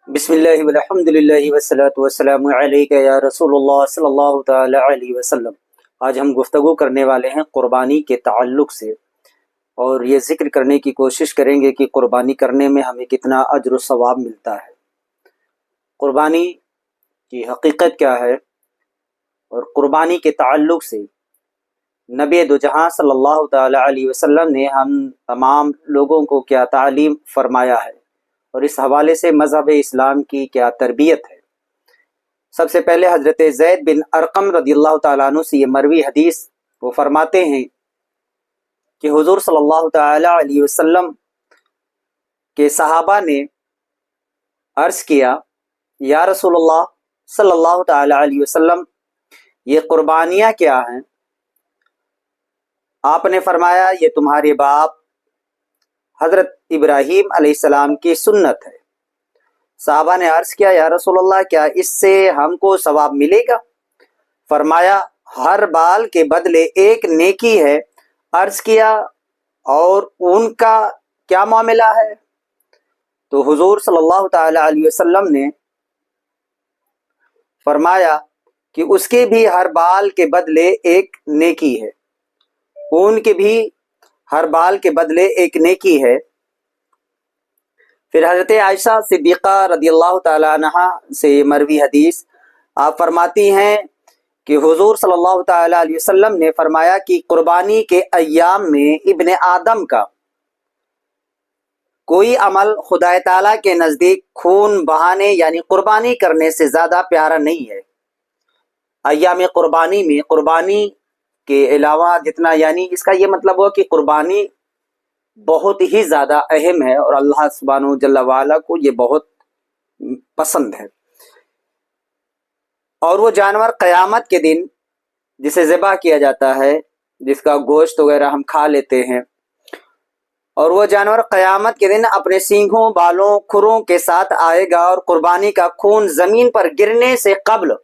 بسم اللہ والحمد للہ والصلاة والسلام علیک یا رسول اللہ صلی اللہ تعالی علیہ وسلم۔ آج ہم گفتگو کرنے والے ہیں قربانی کے تعلق سے، اور یہ ذکر کرنے کی کوشش کریں گے کہ قربانی کرنے میں ہمیں کتنا اجر و ثواب ملتا ہے، قربانی کی حقیقت کیا ہے، اور قربانی کے تعلق سے نبی دو جہاں صلی اللہ تعالی علیہ وسلم نے ہم تمام لوگوں کو کیا تعلیم فرمایا ہے، اور اس حوالے سے مذہب اسلام کی کیا تربیت ہے۔ سب سے پہلے حضرت زید بن ارقم رضی اللہ تعالیٰ عنہ سے یہ مروی حدیث وہ فرماتے ہیں کہ حضور صلی اللہ تعالی علیہ وسلم کے صحابہ نے عرض کیا، یا رسول اللہ صلی اللہ تعالی علیہ وسلم، یہ قربانیاں کیا ہیں؟ آپ نے فرمایا، یہ تمہارے باپ حضرت ابراہیم علیہ السلام کی سنت ہے۔ صحابہ نے عرض کیا، یا رسول اللہ، کیا اس سے ہم کو ثواب ملے گا؟ فرمایا، ہر بال کے بدلے ایک نیکی ہے۔ عرض کیا، اور ان کا کیا معاملہ ہے؟ تو حضور صلی اللہ تعالی علیہ وسلم نے فرمایا کہ اس کے بھی ہر بال کے بدلے ایک نیکی ہے، ان کے بھی ہر بال کے بدلے ایک نیکی ہے۔ پھر حضرت عائشہ صدیقہ رضی اللہ تعالیٰ عنہ سے مروی حدیث آپ فرماتی ہیں کہ حضور صلی اللہ تعالیٰ علیہ وسلم نے فرمایا کہ قربانی کے ایام میں ابن آدم کا کوئی عمل خدا تعالیٰ کے نزدیک خون بہانے یعنی قربانی کرنے سے زیادہ پیارا نہیں ہے۔ ایام قربانی میں قربانی کے علاوہ جتنا، یعنی اس کا یہ مطلب ہو کہ قربانی بہت ہی زیادہ اہم ہے، اور اللہ سبحانہ جل وعلا کو یہ بہت پسند ہے۔ اور وہ جانور قیامت کے دن جسے ذبح کیا جاتا ہے، جس کا گوشت وغیرہ ہم کھا لیتے ہیں، اور وہ جانور قیامت کے دن اپنے سینگوں، بالوں، کھروں کے ساتھ آئے گا، اور قربانی کا خون زمین پر گرنے سے قبل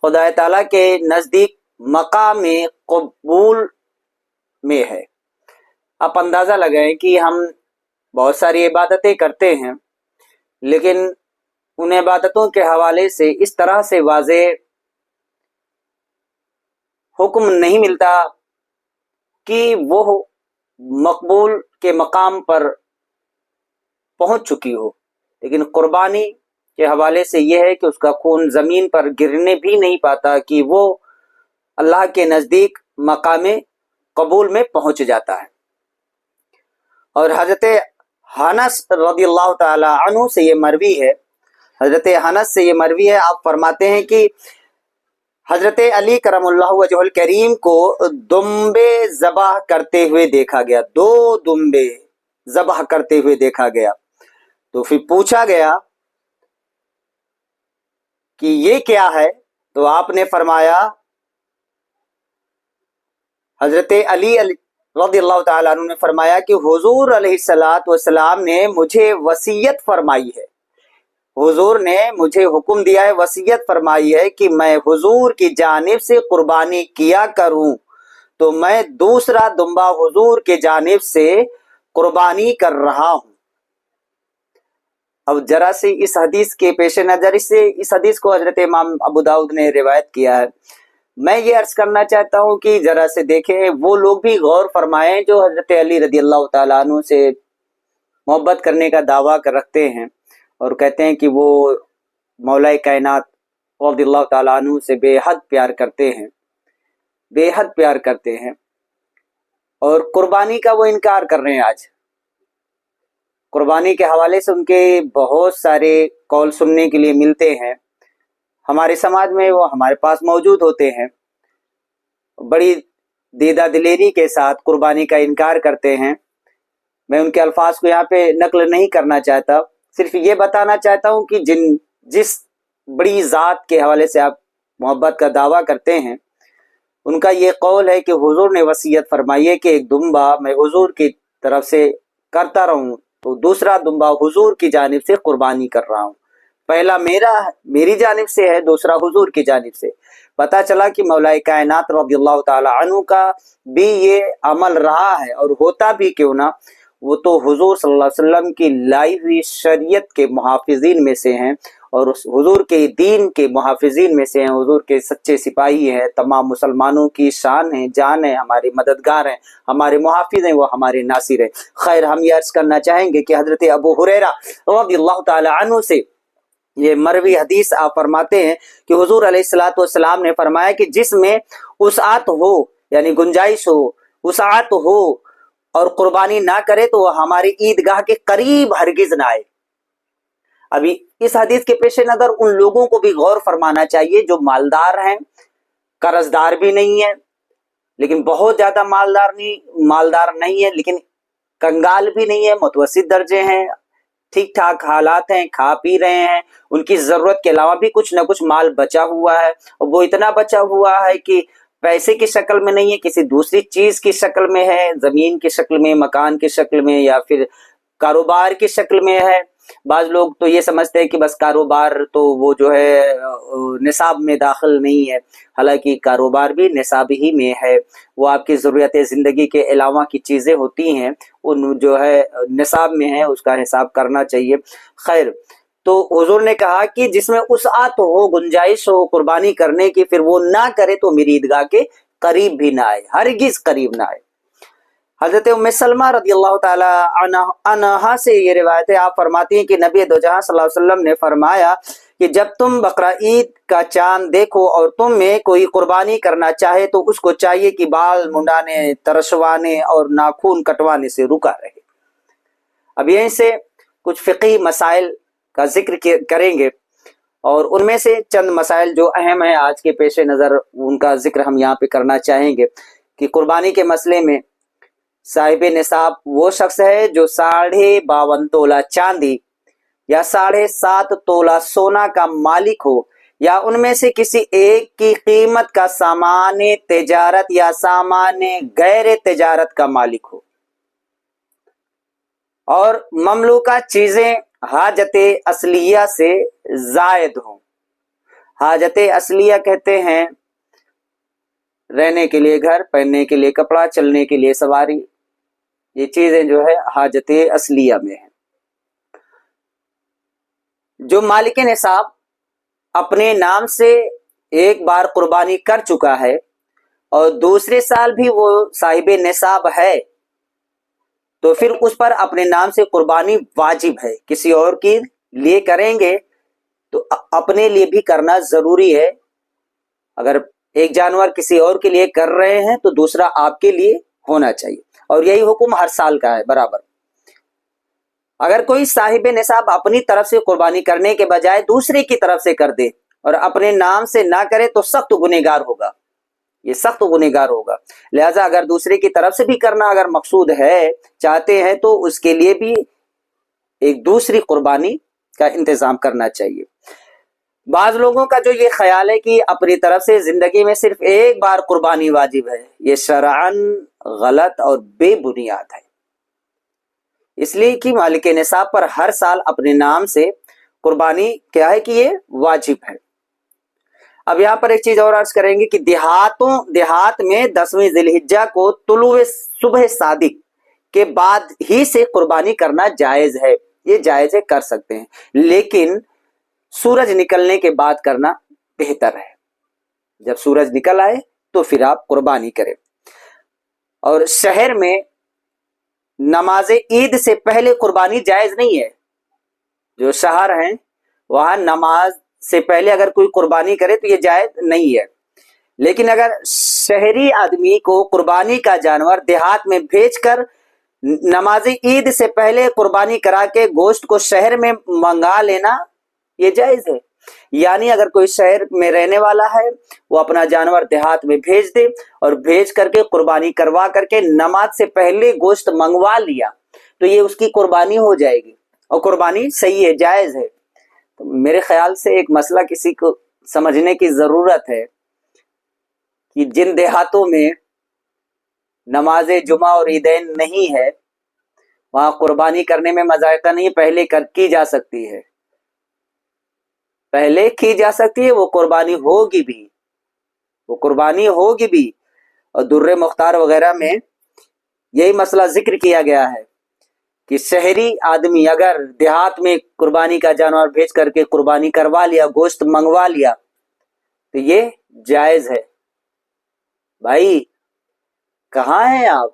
خدا تعالیٰ کے نزدیک مقام قبول میں ہے۔ آپ اندازہ لگائیں کہ ہم بہت ساری عبادتیں کرتے ہیں، لیکن ان عبادتوں کے حوالے سے اس طرح سے واضح حکم نہیں ملتا کہ وہ مقبول کے مقام پر پہنچ چکی ہو، لیکن قربانی کے حوالے سے یہ ہے کہ اس کا خون زمین پر گرنے بھی نہیں پاتا کہ وہ اللہ کے نزدیک مقام قبول میں پہنچ جاتا ہے۔ اور حضرت انس رضی اللہ تعالی عنہ سے یہ مروی ہے، حضرت انس سے یہ مروی ہے، آپ فرماتے ہیں کہ حضرت علی کرم اللہ وجہ الکریم کو دمبے ذبح کرتے ہوئے دیکھا گیا، 2 دمبے ذبح کرتے ہوئے دیکھا گیا۔ تو پھر پوچھا گیا کہ یہ کیا ہے؟ تو آپ نے فرمایا، حضرت علی رضی اللہ تعالیٰ عنہ نے فرمایا کہ حضور علیہ السلام نے مجھے وصیت فرمائی ہے، حضور نے مجھے حکم دیا ہے، وصیت فرمائی ہے کہ میں حضور کی جانب سے قربانی کیا کروں، تو میں دوسرا دمبا حضور کے جانب سے قربانی کر رہا ہوں۔ اب ذرا سے اس حدیث کے پیش نظر اس حدیث کو حضرت امام ابو داؤد نے روایت کیا ہے۔ میں یہ عرض کرنا چاہتا ہوں کہ ذرا سے دیکھیں، وہ لوگ بھی غور فرمائیں جو حضرت علی رضی اللہ تعالیٰ عنہ سے محبت کرنے کا دعویٰ رکھتے ہیں، اور کہتے ہیں کہ وہ مولا کائنات رضی اللہ تعالیٰ عنہ سے بے حد پیار کرتے ہیں، بے حد پیار کرتے ہیں، اور قربانی کا وہ انکار کر رہے ہیں۔ آج قربانی کے حوالے سے ان کے بہت سارے قول سننے کے لیے ملتے ہیں، ہمارے سماج میں وہ ہمارے پاس موجود ہوتے ہیں، بڑی دیدہ دلیری کے ساتھ قربانی کا انکار کرتے ہیں۔ میں ان کے الفاظ کو یہاں پہ نقل نہیں کرنا چاہتا، صرف یہ بتانا چاہتا ہوں کہ جس بڑی ذات کے حوالے سے آپ محبت کا دعویٰ کرتے ہیں، ان کا یہ قول ہے کہ حضور نے وصیت فرمائی ہے کہ ایک دمبا میں حضور کی طرف سے کرتا رہوں، تو دوسرا دمبا حضور کی جانب سے قربانی کر رہا ہوں، پہلا میری جانب سے ہے، دوسرا حضور کی جانب سے۔ پتہ چلا کہ مولا کائنات رضی اللہ تعالی عنہ کا بھی یہ عمل رہا ہے، اور ہوتا بھی کیوں نہ، وہ تو حضور صلی اللہ علیہ وسلم کی لائی ہوئی شریعت کے محافظین میں سے ہیں اور اس حضور کے دین کے محافظین میں سے ہیں، حضور کے سچے سپاہی ہیں، تمام مسلمانوں کی شان ہیں، جان ہیں، ہمارے مددگار ہیں، ہمارے محافظ ہیں، وہ ہمارے ناصر ہیں۔ خیر، ہم یہ عرض کرنا چاہیں گے کہ حضرت ابو ہریرہ رضی اللہ تعالی عنہ سے یہ مروی حدیث آپ فرماتے ہیں کہ حضور علیہ الصلوۃ والسلام نے فرمایا کہ جس میں وسعت ہو، یعنی گنجائش ہو، وسعت ہو اور قربانی نہ کرے تو وہ ہماری عیدگاہ کے قریب ہرگز نہ آئے۔ ابھی اس حدیث کے پیش نظر ان لوگوں کو بھی غور فرمانا چاہیے جو مالدار ہیں، قرض دار بھی نہیں ہے لیکن بہت زیادہ مالدار نہیں ہے لیکن کنگال بھی نہیں ہے، متوسط درجے ہیں، ٹھیک ٹھاک حالات ہیں، کھا پی رہے ہیں، ان کی ضرورت کے علاوہ بھی کچھ نہ کچھ مال بچا ہوا ہے، اور وہ اتنا بچا ہوا ہے کہ پیسے کی شکل میں نہیں ہے، کسی دوسری چیز کی شکل میں ہے، زمین کی شکل میں، مکان کی شکل میں، یا پھر کاروبار کی شکل میں ہے۔ بعض لوگ تو یہ سمجھتے ہیں کہ بس کاروبار تو وہ جو ہے نصاب میں داخل نہیں ہے، حالانکہ کاروبار بھی نصاب ہی میں ہے، وہ آپ کی ضرورت زندگی کے علاوہ کی چیزیں ہوتی ہیں، ان جو ہے نصاب میں ہے، اس کا حساب کرنا چاہیے۔ خیر، تو حضور نے کہا کہ جس میں وسعت ہو، گنجائش ہو قربانی کرنے کی، پھر وہ نہ کرے تو میری عیدگاہ کے قریب بھی نہ آئے، ہرگز قریب نہ آئے۔ حضرت ام سلمہ رضی اللہ تعالی عنہا سے یہ روایت ہے، آپ فرماتی ہیں کہ نبی دو جہاں صلی اللہ علیہ وسلم نے فرمایا کہ جب تم بقرعید کا چاند دیکھو اور تم میں کوئی قربانی کرنا چاہے تو اس کو چاہیے کہ بال منڈانے، ترشوانے اور ناخون کٹوانے سے رکا رہے۔ اب یہیں سے کچھ فقہی مسائل کا ذکر کریں گے اور ان میں سے چند مسائل جو اہم ہیں آج کے پیش نظر، ان کا ذکر ہم یہاں پہ کرنا چاہیں گے کہ قربانی کے مسئلے میں صاحب نصاب وہ شخص ہے جو 52.5 تولہ چاندی یا 7.5 تولہ سونا کا مالک ہو، یا ان میں سے کسی ایک کی قیمت کا سامان تجارت یا سامان غیر تجارت کا مالک ہو، اور مملوکہ چیزیں حاجت اصلیہ سے زائد ہوں۔ حاجت اصلیہ کہتے ہیں رہنے کے لیے گھر، پہننے کے لیے کپڑا، چلنے کے لیے سواری، یہ چیزیں جو ہے حاجت اصلیہ میں ہیں۔ جو مالک نصاب اپنے نام سے ایک بار قربانی کر چکا ہے اور دوسرے سال بھی وہ صاحب نصاب ہے تو پھر اس پر اپنے نام سے قربانی واجب ہے۔ کسی اور کے لیے کریں گے تو اپنے لیے بھی کرنا ضروری ہے۔ اگر ایک جانور کسی اور کے لیے کر رہے ہیں تو دوسرا آپ کے لیے ہونا چاہیے، اور یہی حکم ہر سال کا ہے برابر۔ اگر کوئی صاحب نصاب اپنی طرف سے قربانی کرنے کے بجائے دوسرے کی طرف سے کر دے اور اپنے نام سے نہ کرے تو سخت گنہگار ہوگا، یہ سخت گنہگار ہوگا۔ لہٰذا اگر دوسرے کی طرف سے بھی کرنا اگر مقصود ہے، چاہتے ہیں، تو اس کے لیے بھی ایک دوسری قربانی کا انتظام کرنا چاہیے۔ بعض لوگوں کا جو یہ خیال ہے کہ اپنی طرف سے زندگی میں صرف ایک بار قربانی واجب ہے، یہ شرعاً غلط اور بے بنیاد ہے، اس لیے کہ مالک نصاب پر ہر سال اپنے نام سے قربانی کیا ہے کہ یہ واجب ہے۔ اب یہاں پر ایک چیز اور عرض کریں گے کہ دیہات میں 10ویں ذی الحجہ کو طلوع صبح صادق کے بعد ہی سے قربانی کرنا جائز ہے، یہ جائز ہے، کر سکتے ہیں، لیکن سورج نکلنے کے بعد کرنا بہتر ہے۔ جب سورج نکل آئے تو پھر آپ قربانی کریں۔ اور شہر میں نماز عید سے پہلے قربانی جائز نہیں ہے، جو شہر ہیں وہاں نماز سے پہلے اگر کوئی قربانی کرے تو یہ جائز نہیں ہے، لیکن اگر شہری آدمی کو قربانی کا جانور دیہات میں بھیج کر نماز عید سے پہلے قربانی کرا کے گوشت کو شہر میں منگا لینا یہ جائز ہے۔ یعنی اگر کوئی شہر میں رہنے والا ہے وہ اپنا جانور دیہات میں بھیج دے اور بھیج کر کے قربانی کروا کر کے نماز سے پہلے گوشت منگوا لیا تو یہ اس کی قربانی ہو جائے گی اور قربانی صحیح ہے، جائز ہے۔ تو میرے خیال سے ایک مسئلہ کسی کو سمجھنے کی ضرورت ہے کہ جن دیہاتوں میں نماز جمعہ اور عیدین نہیں ہے وہاں قربانی کرنے میں مذائقہ نہیں، پہلے کی جا سکتی ہے، پہلے کی جا سکتی ہے، وہ قربانی ہوگی بھی، اور در مختار وغیرہ میں یہی مسئلہ ذکر کیا گیا ہے کہ شہری آدمی اگر دیہات میں قربانی کا جانور بھیج کر کے قربانی کروا لیا، گوشت منگوا لیا، تو یہ جائز ہے۔ بھائی کہاں ہیں آپ؟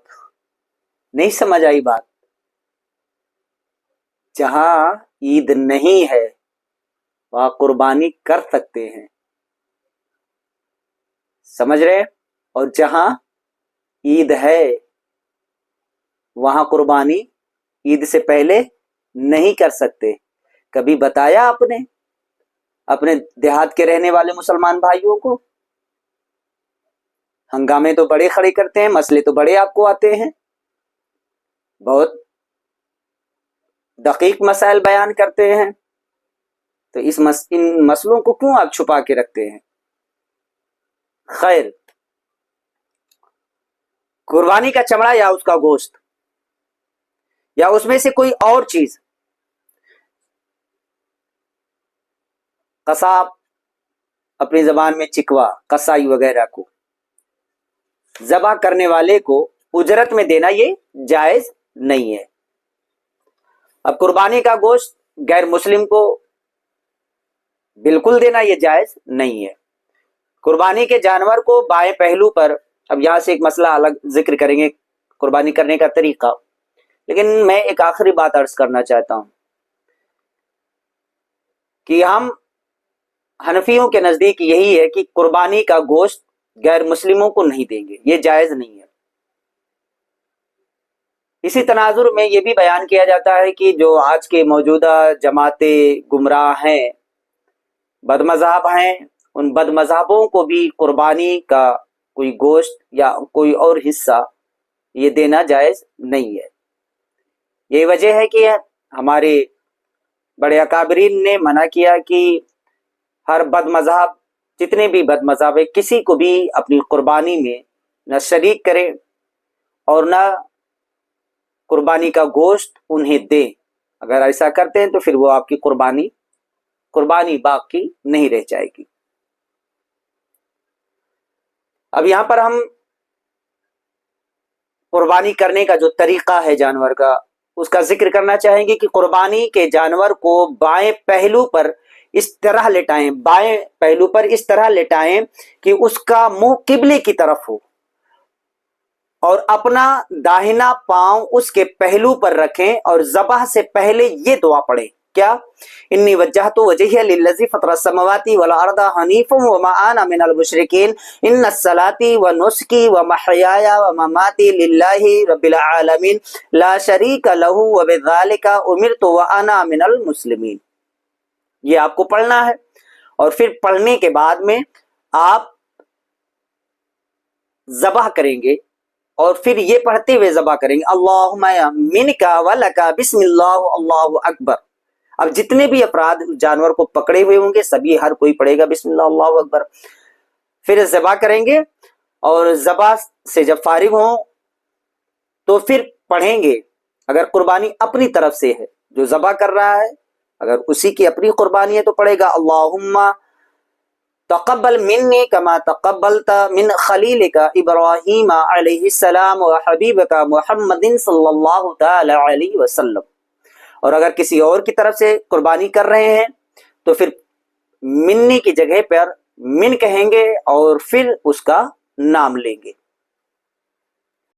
نہیں سمجھ آئی بات؟ جہاں عید نہیں ہے وہاں قربانی کر سکتے ہیں، سمجھ رہے؟ اور جہاں عید ہے وہاں قربانی عید سے پہلے نہیں کر سکتے۔ کبھی بتایا آپ نے اپنے دیہات کے رہنے والے مسلمان بھائیوں کو؟ ہنگامے تو بڑے کھڑے کرتے ہیں، مسئلے تو بڑے آپ کو آتے ہیں، بہت دقیق مسائل بیان کرتے ہیں، تو ان مسئلوں کو کیوں آپ چھپا کے رکھتے ہیں؟ خیر، قربانی کا چمڑا یا اس کا گوشت یا اس میں سے کوئی اور چیز قصاب اپنی زبان میں چکوا، قصائی وغیرہ کو ذبح کرنے والے کو اجرت میں دینا یہ جائز نہیں ہے۔ اب قربانی کا گوشت غیر مسلم کو بالکل دینا یہ جائز نہیں ہے۔ قربانی کے جانور کو بائیں پہلو پر، اب یہاں سے ایک مسئلہ الگ ذکر کریں گے قربانی کرنے کا طریقہ، لیکن میں ایک آخری بات عرض کرنا چاہتا ہوں کہ ہم حنفیوں کے نزدیک یہی ہے کہ قربانی کا گوشت غیر مسلموں کو نہیں دیں گے، یہ جائز نہیں ہے۔ اسی تناظر میں یہ بھی بیان کیا جاتا ہے کہ جو آج کے موجودہ جماعتیں گمراہ ہیں، بد مذہب ہیں، ان بد مذہبوں کو بھی قربانی کا کوئی گوشت یا کوئی اور حصہ یہ دینا جائز نہیں ہے۔ یہ وجہ ہے کہ ہمارے بڑے اکابرین نے منع کیا کہ ہر بد مذہب، جتنے بھی بد مذہب ہے، کسی کو بھی اپنی قربانی میں نہ شریک کریں اور نہ قربانی کا گوشت انہیں دیں۔ اگر ایسا کرتے ہیں تو پھر وہ آپ کی قربانی باقی نہیں رہ جائے گی۔ اب یہاں پر ہم قربانی کرنے کا جو طریقہ ہے جانور کا، اس کا ذکر کرنا چاہیں گے کہ قربانی کے جانور کو بائیں پہلو پر اس طرح لٹائیں، بائیں پہلو پر اس طرح لٹائیں کہ اس کا منہ قبلے کی طرف ہو، اور اپنا داہنا پاؤں اس کے پہلو پر رکھیں اور ذبح سے پہلے یہ دعا پڑھیں، کیا؟ انی وجہت وجہی للذی فطر السماوات والارض حنیفا وما انا من المشرکین ان صلاتي ونسکی ومحیای ومماتی للہ رب العالمین لا شریک له وبذلک امرت وانا من المسلمین۔ یہ آپ کو پڑھنا ہے، اور پھر پڑھنے کے بعد میں آپ ذبح کریں گے، اور پھر یہ پڑھتے ہوئے ذبح کریں گے، اللہم منکا ولکا بسم اللہ اللہ اکبر۔ اب جتنے بھی افراد جانور کو پکڑے ہوئے ہوں گے سبھی، ہر کوئی پڑھے گا بسم اللہ اللہ اکبر، پھر ذبح کریں گے، اور ذبح سے جب فارغ ہوں تو پھر پڑھیں گے، اگر قربانی اپنی طرف سے ہے جو ذبح کر رہا ہے، اگر اسی کی اپنی قربانی ہے تو پڑھے گا اللہم تقبل منی کما تقبلت من خلیلک ابراہیم علیہ السلام وحبیبک محمد صلی اللہ تعالی علیہ وسلم۔ اور اگر کسی اور کی طرف سے قربانی کر رہے ہیں تو پھر منی کی جگہ پر من کہیں گے اور پھر اس کا نام لیں گے۔